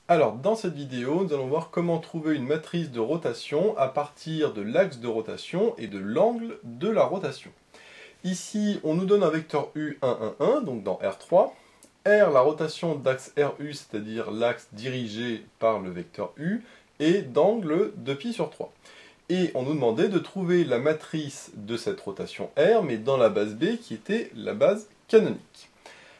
Alors, dans cette vidéo, nous allons voir comment trouver une matrice de rotation à partir de l'axe de rotation et de l'angle de la rotation. Ici, on nous donne un vecteur U 1, 1, 1, donc dans R3. R, la rotation d'axe RU, c'est-à-dire l'axe dirigé par le vecteur U, et d'angle de pi sur 3. Et on nous demandait de trouver la matrice de cette rotation R, mais dans la base B, qui était la base canonique.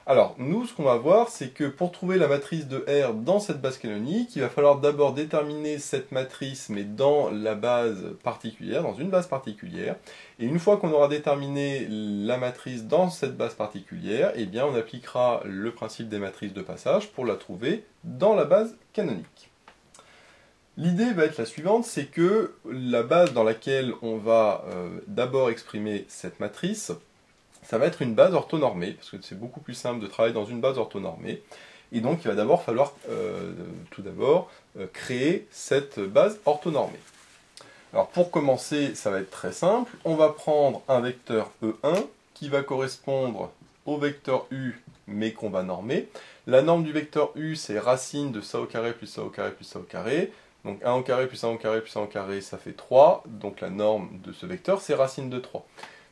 Alors, nous, ce qu'on va voir, c'est que pour trouver la matrice de R dans cette base canonique, il va falloir d'abord déterminer cette matrice, mais dans la base particulière, dans une base particulière. Et une fois qu'on aura déterminé la matrice dans cette base particulière, eh bien, on appliquera le principe des matrices de passage pour la trouver dans la base canonique. L'idée va être la suivante, c'est que la base dans laquelle on va d'abord exprimer cette matrice, ça va être une base orthonormée, parce que c'est beaucoup plus simple de travailler dans une base orthonormée. Et donc, il va d'abord falloir, tout d'abord, créer cette base orthonormée. Alors, pour commencer, ça va être très simple. On va prendre un vecteur E1 qui va correspondre au vecteur U, mais qu'on va normer. La norme du vecteur U, c'est racine de ça au carré plus ça au carré plus ça au carré. Donc 1 au carré plus 1 au carré plus 1 au carré, ça fait 3. Donc la norme de ce vecteur, c'est racine de 3.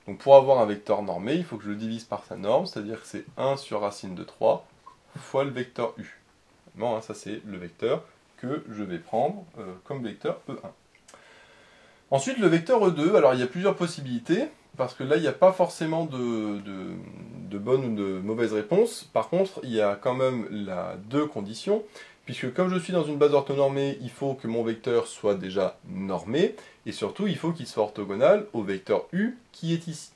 Donc pour avoir un vecteur normé, il faut que je le divise par sa norme, c'est-à-dire que c'est 1 sur racine de 3 fois le vecteur U. Bon, hein, ça c'est le vecteur que je vais prendre comme vecteur E1. Ensuite, le vecteur E2, alors il y a plusieurs possibilités, parce que là, il n'y a pas forcément de bonne ou de mauvaise réponse. Par contre, il y a quand même deux conditions, puisque comme je suis dans une base orthonormée, il faut que mon vecteur soit déjà normé, et surtout, il faut qu'il soit orthogonal au vecteur U qui est ici.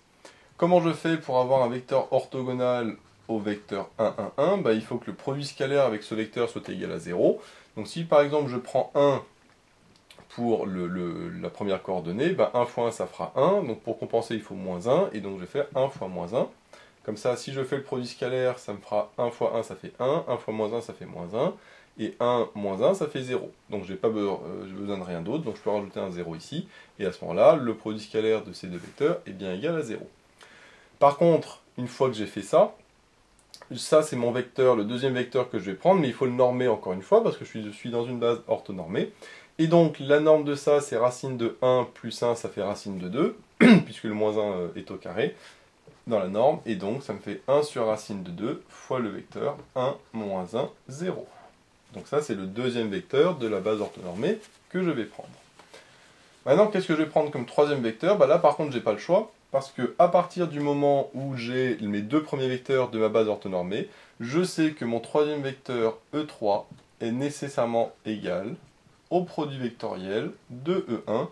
Comment je fais pour avoir un vecteur orthogonal au vecteur 1, 1, 1 ? Il faut que le produit scalaire avec ce vecteur soit égal à 0. Donc si par exemple je prends 1 pour la première coordonnée, 1 fois 1 ça fera 1, donc pour compenser il faut moins 1, et donc je vais faire 1 fois moins 1. Comme ça, si je fais le produit scalaire, ça me fera 1 fois 1 ça fait 1, 1 fois moins 1 ça fait moins 1, et 1 moins 1 ça fait 0. Donc j'ai besoin de rien d'autre, donc je peux rajouter un 0 ici, et à ce moment-là, le produit scalaire de ces deux vecteurs est bien égal à 0. Par contre, une fois que j'ai fait ça c'est mon vecteur, le deuxième vecteur que je vais prendre, mais il faut le normer encore une fois, parce que je suis dans une base orthonormée. Et donc, la norme de ça, c'est racine de 1 plus 1, ça fait racine de 2, puisque le moins 1 est au carré dans la norme, et donc ça me fait 1 sur racine de 2 fois le vecteur 1, moins 1, 0. Donc ça, c'est le deuxième vecteur de la base orthonormée que je vais prendre. Maintenant, qu'est-ce que je vais prendre comme troisième vecteur ? Là, par contre, j'ai pas le choix, parce que à partir du moment où j'ai mes deux premiers vecteurs de ma base orthonormée, je sais que mon troisième vecteur E3 est nécessairement égal au produit vectoriel de E1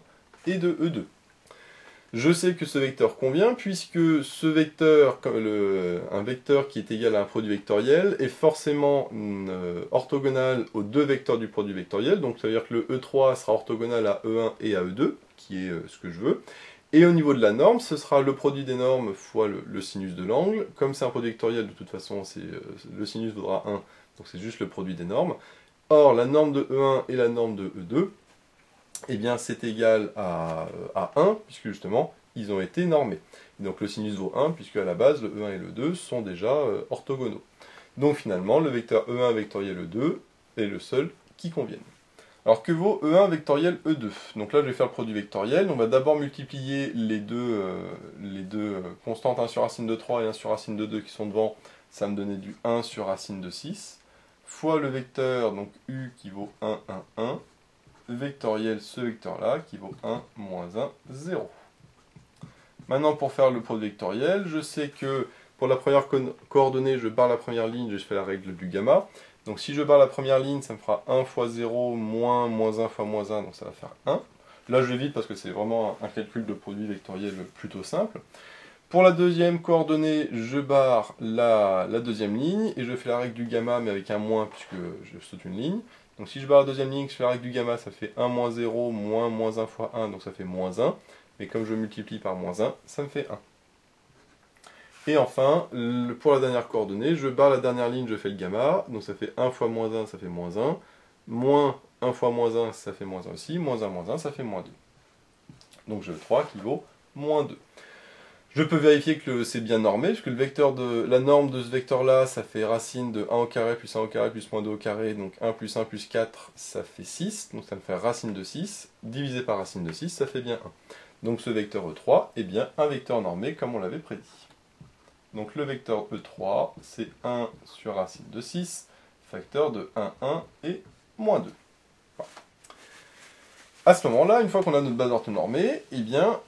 et de E2. Je sais que ce vecteur convient, puisque ce vecteur, un vecteur qui est égal à un produit vectoriel, est forcément orthogonal aux deux vecteurs du produit vectoriel, donc ça veut dire que le E3 sera orthogonal à E1 et à E2, qui est ce que je veux. Et au niveau de la norme, ce sera le produit des normes fois le sinus de l'angle. Comme c'est un produit vectoriel, de toute façon, le sinus vaudra 1, donc c'est juste le produit des normes. Or, la norme de E1 et la norme de E2, eh bien, c'est égal à 1, puisque justement, ils ont été normés. Donc le sinus vaut 1, puisque à la base, le E1 et le 2 sont déjà orthogonaux. Donc finalement, le vecteur E1 vectoriel E2 est le seul qui convienne. Alors que vaut E1 vectoriel E2 ? Donc là, je vais faire le produit vectoriel. On va d'abord multiplier les deux constantes, 1 sur racine de 3 et 1 sur racine de 2 qui sont devant. Ça va me donner du 1 sur racine de 6, fois le vecteur, donc U qui vaut 1, 1, 1, vectoriel, ce vecteur-là, qui vaut 1, moins 1, 0. Maintenant, pour faire le produit vectoriel, je sais que pour la première coordonnée, je barre la première ligne, je fais la règle du gamma. Donc si je barre la première ligne, ça me fera 1 fois 0, moins 1 fois moins 1, donc ça va faire 1. Là, je vais vite parce que c'est vraiment un calcul de produit vectoriel plutôt simple. Pour la deuxième coordonnée, je barre la deuxième ligne, et je fais la règle du gamma, mais avec un moins, puisque je saute une ligne. Donc si je barre la deuxième ligne, je fais la règle du gamma, ça fait 1 moins 0, moins 1 fois 1, donc ça fait moins 1. Mais comme je multiplie par moins 1, ça me fait 1. Et enfin, pour la dernière coordonnée, je barre la dernière ligne, je fais le gamma, donc ça fait 1 fois moins 1, ça fait moins 1. Moins 1 fois moins 1, ça fait moins 1 aussi. Moins 1, ça fait moins 2. Donc j'ai le 3 qui vaut moins 2. Je peux vérifier que c'est bien normé, puisque la norme de ce vecteur-là, ça fait racine de 1 au carré plus 1 au carré plus moins 2 au carré, donc 1 plus 1 plus 4, ça fait 6, donc ça me fait racine de 6, divisé par racine de 6, ça fait bien 1. Donc ce vecteur E3 est bien un vecteur normé, comme on l'avait prédit. Donc le vecteur E3, c'est 1 sur racine de 6, facteur de 1, 1 et moins 2. Voilà. À ce moment-là, une fois qu'on a notre base orthonormée, eh bien,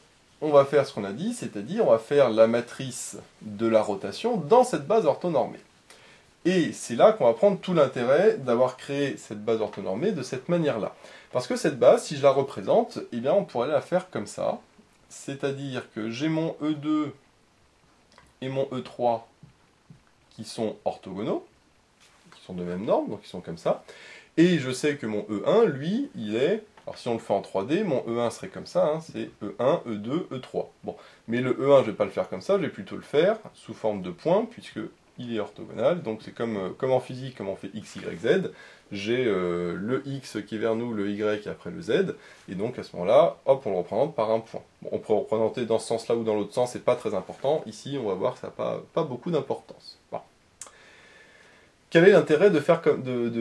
on va faire ce qu'on a dit, c'est-à-dire on va faire la matrice de la rotation dans cette base orthonormée. Et c'est là qu'on va prendre tout l'intérêt d'avoir créé cette base orthonormée de cette manière-là. Parce que cette base, si je la représente, eh bien on pourrait la faire comme ça. C'est-à-dire que j'ai mon E2 et mon E3 qui sont orthogonaux, qui sont de même norme, donc ils sont comme ça. Et je sais que mon E1, lui, il est... Alors si on le fait en 3D, mon E1 serait comme ça, hein, c'est E1, E2, E3. Bon, mais le E1, je ne vais pas le faire comme ça, je vais plutôt le faire sous forme de points, puisque il est orthogonal. Donc c'est comme en physique, comme on fait X, Y, Z. J'ai le X qui est vers nous, le Y et après le Z. Et donc à ce moment-là, hop, on le représente par un point. Bon, on peut le représenter dans ce sens-là ou dans l'autre sens, c'est pas très important. Ici, on va voir que ça n'a pas beaucoup d'importance. Voilà. Quel est l'intérêt de faire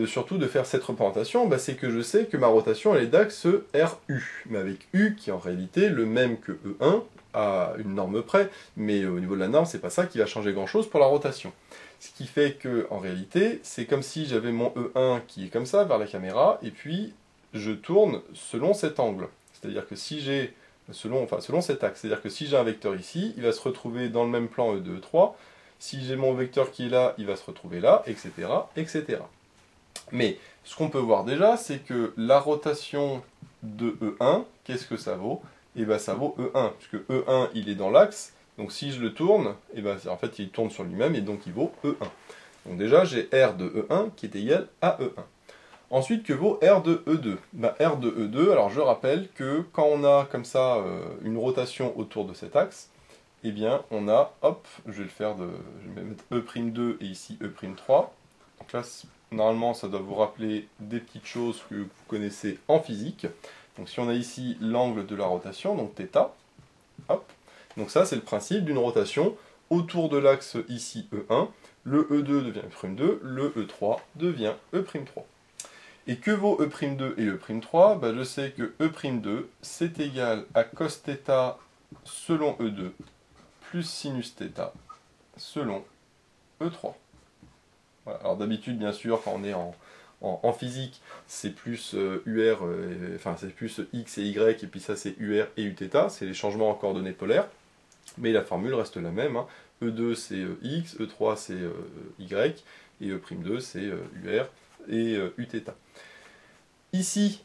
surtout de faire cette représentation? C'est que je sais que ma rotation elle est d'axe RU, mais avec U qui est en réalité le même que E1 à une norme près, mais au niveau de la norme, c'est pas ça qui va changer grand-chose pour la rotation. Ce qui fait que en réalité, c'est comme si j'avais mon E1 qui est comme ça vers la caméra, et puis je tourne selon cet angle. C'est-à-dire que si j'ai selon cet axe, c'est-à-dire que si j'ai un vecteur ici, il va se retrouver dans le même plan E2, E3. Si j'ai mon vecteur qui est là, il va se retrouver là, etc., etc. Mais ce qu'on peut voir déjà, c'est que la rotation de E1, qu'est-ce que ça vaut? Eh bien, ça vaut E1, puisque E1, il est dans l'axe, donc si je le tourne, eh ben, en fait, il tourne sur lui-même, et donc il vaut E1. Donc déjà, j'ai R de E1 qui est égal à E1. Ensuite, que vaut R de E2? R de E2, alors je rappelle que quand on a comme ça une rotation autour de cet axe, eh bien, on a, hop, je vais mettre E'2 et ici E'3. Donc là, normalement, ça doit vous rappeler des petites choses que vous connaissez en physique. Donc si on a ici l'angle de la rotation, donc θ, hop. Donc ça, c'est le principe d'une rotation autour de l'axe ici E1. Le E2 devient E'2, le E3 devient E'3. Et que vaut E'2 et E'3? Je sais que E'2, c'est égal à cos θ selon E2 plus sinus θ selon E3. Voilà. Alors d'habitude, bien sûr, quand on est en physique, c'est plus UR, c'est plus X et Y, et puis ça c'est UR et Uθ, c'est les changements en coordonnées polaires, mais la formule reste la même. Hein. E2 c'est X, E3 c'est Y, et E'2 c'est UR et Uθ. Ici,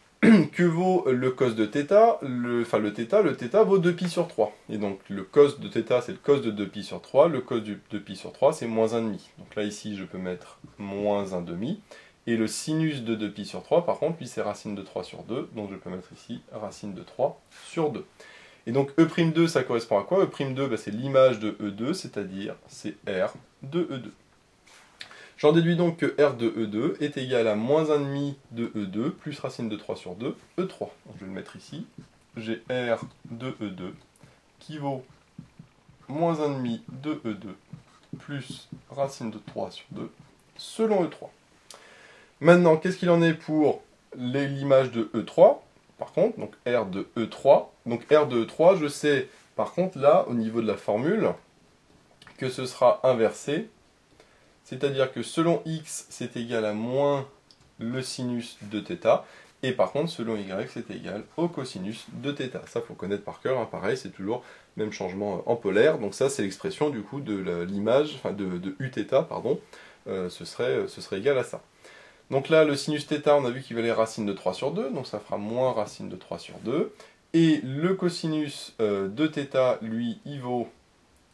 que vaut le cos de θ? Le θ vaut 2π sur 3. Et donc le cos de θ, c'est le cos de 2π sur 3. Le cos de 2π sur 3, c'est moins 1,5. Donc là, ici, je peux mettre moins 1,5. Et le sinus de 2π sur 3, par contre, lui, c'est racine de 3 sur 2. Donc je peux mettre ici racine de 3 sur 2. Et donc E'2, ça correspond à quoi? E'2, c'est l'image de E2, c'est-à-dire c'est R de E2. J'en déduis donc que R de E2 est égal à moins 1,5 de E2 plus racine de 3 sur 2, E3. Donc je vais le mettre ici. J'ai R de E2 qui vaut moins 1,5 de E2 plus racine de 3 sur 2 selon E3. Maintenant, qu'est-ce qu'il en est pour l'image de E3? Par contre, donc R de E3. Donc R de E3, je sais par contre là, au niveau de la formule, que ce sera inversé. C'est-à-dire que selon x, c'est égal à moins le sinus de θ, et par contre, selon y, c'est égal au cosinus de θ. Ça, il faut connaître par cœur, hein. Pareil, c'est toujours le même changement en polaire. Donc ça, c'est l'expression du coup de l'image, enfin de Uθ, pardon, ce serait égal à ça. Donc là, le sinus θ, on a vu qu'il valait racine de 3 sur 2, donc ça fera moins racine de 3 sur 2. Et le cosinus de θ, lui, il vaut...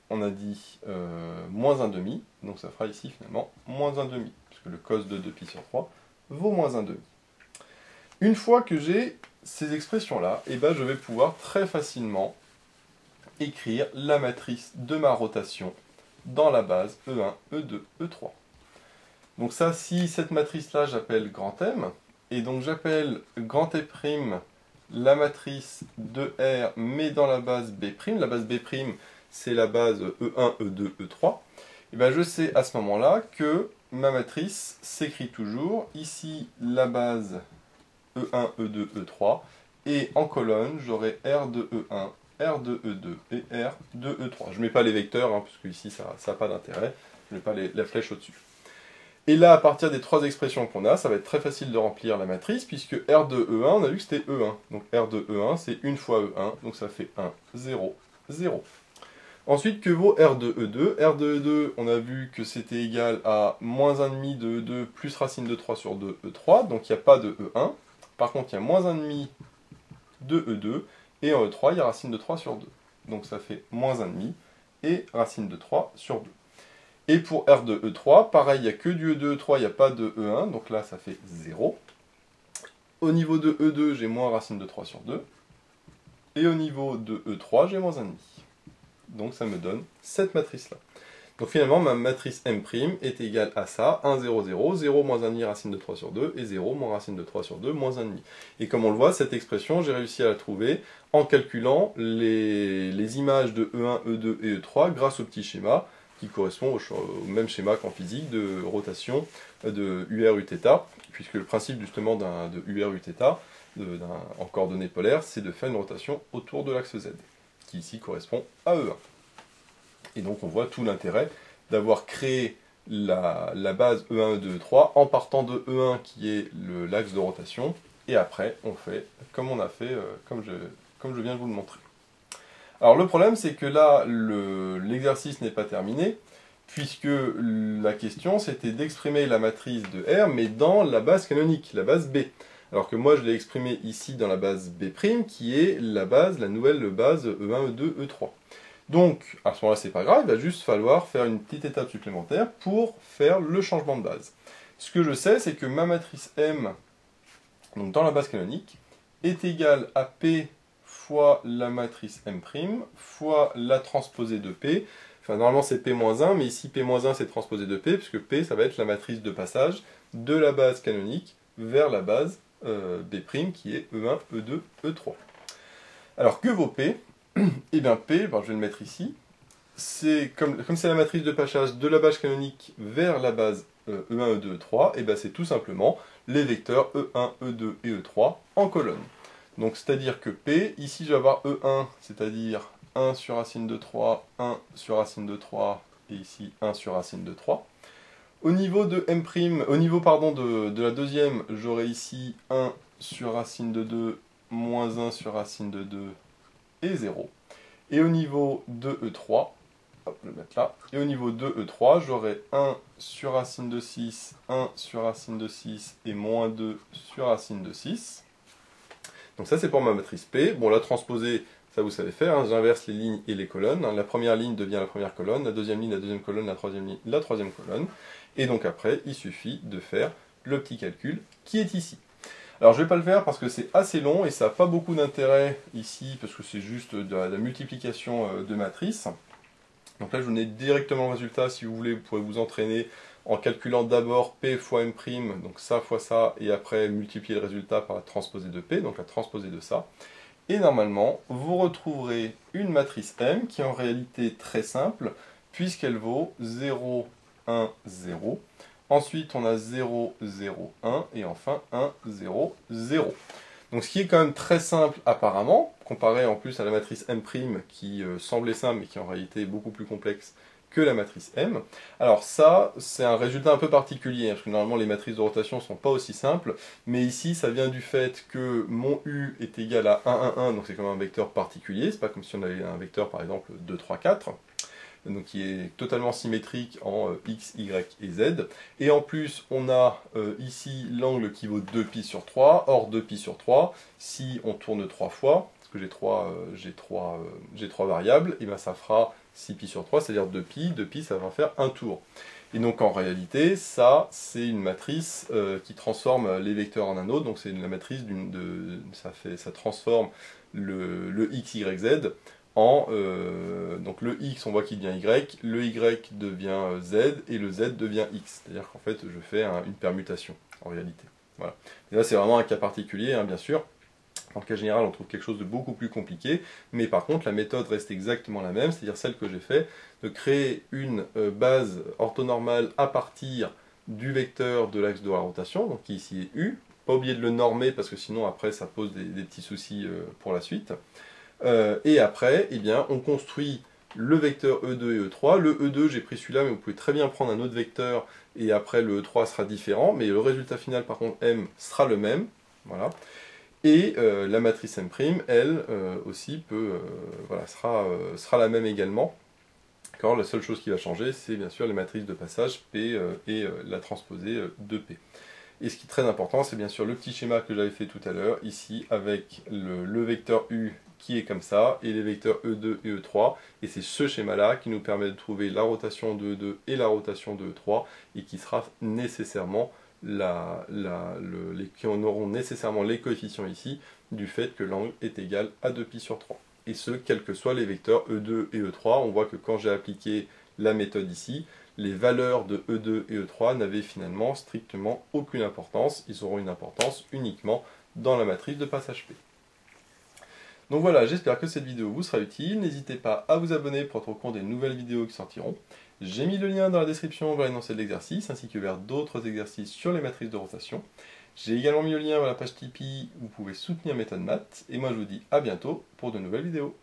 on a dit moins 1,5, donc ça fera ici finalement moins 1,5, puisque le cos de 2π sur 3 vaut moins 1,5. Une fois que j'ai ces expressions-là, je vais pouvoir très facilement écrire la matrice de ma rotation dans la base E1, E2, E3. Donc ça, si cette matrice-là, j'appelle grand M, et donc j'appelle grand E' la matrice de R, mais dans la base B', la base B', c'est la base E1, E2, E3, et bien je sais à ce moment-là que ma matrice s'écrit toujours, ici la base E1, E2, E3, et en colonne j'aurai R de E1, R de E2 et R de E3. Je ne mets pas les vecteurs, hein, parce que ici ça n'a pas d'intérêt, je ne mets pas la flèche au-dessus. Et là, à partir des trois expressions qu'on a, ça va être très facile de remplir la matrice, puisque R de E1, on a vu que c'était E1. Donc R de E1, c'est une fois E1, donc ça fait 1, 0, 0. Ensuite, que vaut R de E2? R de E2, on a vu que c'était égal à moins 1,5 de E2 plus racine de 3 sur 2, E3, donc il n'y a pas de E1. Par contre, il y a moins 1,5 de E2, et en E3, il y a racine de 3 sur 2. Donc ça fait moins 1,5 et racine de 3 sur 2. Et pour R de E3, pareil, il n'y a que du E2, E3, il n'y a pas de E1, donc là ça fait 0. Au niveau de E2, j'ai moins racine de 3 sur 2. Et au niveau de E3, j'ai moins 1,5. Donc ça me donne cette matrice-là. Donc finalement, ma matrice M' est égale à ça, 1, 0, 0, 0 moins 1,5 racine de 3 sur 2, et 0 moins racine de 3 sur 2, moins 1,5. Et comme on le voit, cette expression, j'ai réussi à la trouver en calculant les images de E1, E2 et E3 grâce au petit schéma, qui correspond au même schéma qu'en physique de rotation de UR Uθ, puisque le principe justement de UR Uθ, en coordonnées polaires, c'est de faire une rotation autour de l'axe Z, qui ici correspond à E1. Et donc on voit tout l'intérêt d'avoir créé la base E1, E2, E3 en partant de E1 qui est l'axe de rotation, et après on fait comme on a fait, comme je viens de vous le montrer. Alors le problème c'est que là, l'exercice n'est pas terminé, puisque la question c'était d'exprimer la matrice de R, mais dans la base canonique, la base B. Alors que moi je l'ai exprimé ici dans la base B', qui est la nouvelle base E1, E2, E3. Donc, à ce moment-là, c'est pas grave, il va juste falloir faire une petite étape supplémentaire pour faire le changement de base. Ce que je sais, c'est que ma matrice M, donc dans la base canonique, est égale à P fois la matrice M' fois la transposée de P. Enfin, normalement c'est P-1, mais ici P-1 c'est transposé de P, puisque P, ça va être la matrice de passage de la base canonique vers la base B', qui est E1, E2, E3. Alors, que vaut P? Eh bien P, je vais le mettre ici, c'est comme c'est la matrice de passage de la base canonique vers la base E1, E2, E3, et bien c'est tout simplement les vecteurs E1, E2 et E3 en colonne. Donc c'est-à-dire que P, ici je vais avoir E1, c'est-à-dire 1 sur racine de 3, 1 sur racine de 3, et ici 1 sur racine de 3. Au niveau de M', au niveau de la deuxième, j'aurai ici 1 sur racine de 2, moins 1 sur racine de 2, et 0. Et au niveau de E3, hop, je vais le mettre là, et au niveau de E3, j'aurai 1 sur racine de 6, 1 sur racine de 6, et moins 2 sur racine de 6. Donc ça c'est pour ma matrice P. Bon, la transposée, ça vous savez faire, hein, j'inverse les lignes et les colonnes. Hein. La première ligne devient la première colonne, la deuxième ligne, la deuxième colonne, la troisième ligne, la troisième colonne. Et donc après, il suffit de faire le petit calcul qui est ici. Alors je ne vais pas le faire parce que c'est assez long et ça n'a pas beaucoup d'intérêt ici parce que c'est juste de la multiplication de matrices. Donc là je vous donne directement le résultat, si vous voulez vous pouvez vous entraîner en calculant d'abord P fois M', donc ça fois ça, et après multiplier le résultat par la transposée de P, donc la transposée de ça. Et normalement vous retrouverez une matrice M qui est en réalité très simple puisqu'elle vaut 0, 1, 0. Ensuite, on a 0, 0, 1, et enfin 1, 0, 0. Donc ce qui est quand même très simple apparemment, comparé en plus à la matrice M' qui semblait simple, mais qui est en réalité beaucoup plus complexe que la matrice M. Alors ça, c'est un résultat un peu particulier, hein, parce que normalement les matrices de rotation ne sont pas aussi simples, mais ici ça vient du fait que mon U est égal à 1, 1, 1, donc c'est comme un vecteur particulier, c'est pas comme si on avait un vecteur par exemple 2, 3, 4, donc qui est totalement symétrique en x, y et z. Et en plus, on a ici l'angle qui vaut 2π sur 3. Or, 2π sur 3, si on tourne 3 fois, parce que j'ai trois variables, et bien ça fera 6π sur 3, c'est-à-dire 2π. 2π, ça va faire un tour. Et donc en réalité, ça, c'est une matrice qui transforme les vecteurs en un autre. Donc c'est la matrice ça transforme le x, y, z donc le x, on voit qu'il devient y, le y devient z, et le z devient x. C'est-à-dire qu'en fait, je fais une permutation, en réalité. Voilà. Et là, c'est vraiment un cas particulier, hein, bien sûr, En cas général, on trouve quelque chose de beaucoup plus compliqué, mais par contre, la méthode reste exactement la même, c'est-à-dire celle que j'ai fait, de créer une base orthonormale à partir du vecteur de l'axe de la rotation, donc qui ici est U. Pas oublier de le normer, parce que sinon, après, ça pose des petits soucis pour la suite. Et après, eh bien, on construit le vecteur E2 et E3. Le E2, j'ai pris celui-là, mais vous pouvez très bien prendre un autre vecteur, et après, le E3 sera différent, mais le résultat final, par contre, M, sera le même. Voilà. Et la matrice M', elle aussi voilà, sera la même également. La seule chose qui va changer, c'est bien sûr les matrices de passage P et la transposée de P. Et ce qui est très important, c'est bien sûr le petit schéma que j'avais fait tout à l'heure, ici, avec le vecteur U qui est comme ça, et les vecteurs E2 et E3. Et c'est ce schéma-là qui nous permet de trouver la rotation de E2 et la rotation de E3, et qui sera nécessairement qui en auront nécessairement les coefficients ici, du fait que l'angle est égal à 2π sur 3. Et ce, quels que soient les vecteurs E2 et E3. On voit que quand j'ai appliqué la méthode ici, les valeurs de E2 et E3 n'avaient finalement strictement aucune importance. Ils auront une importance uniquement dans la matrice de passage P. Donc voilà, j'espère que cette vidéo vous sera utile. N'hésitez pas à vous abonner pour être au courant des nouvelles vidéos qui sortiront. J'ai mis le lien dans la description vers l'énoncé de l'exercice, ainsi que vers d'autres exercices sur les matrices de rotation. J'ai également mis le lien vers la page Tipeee où vous pouvez soutenir Méthode Math. Et moi je vous dis à bientôt pour de nouvelles vidéos.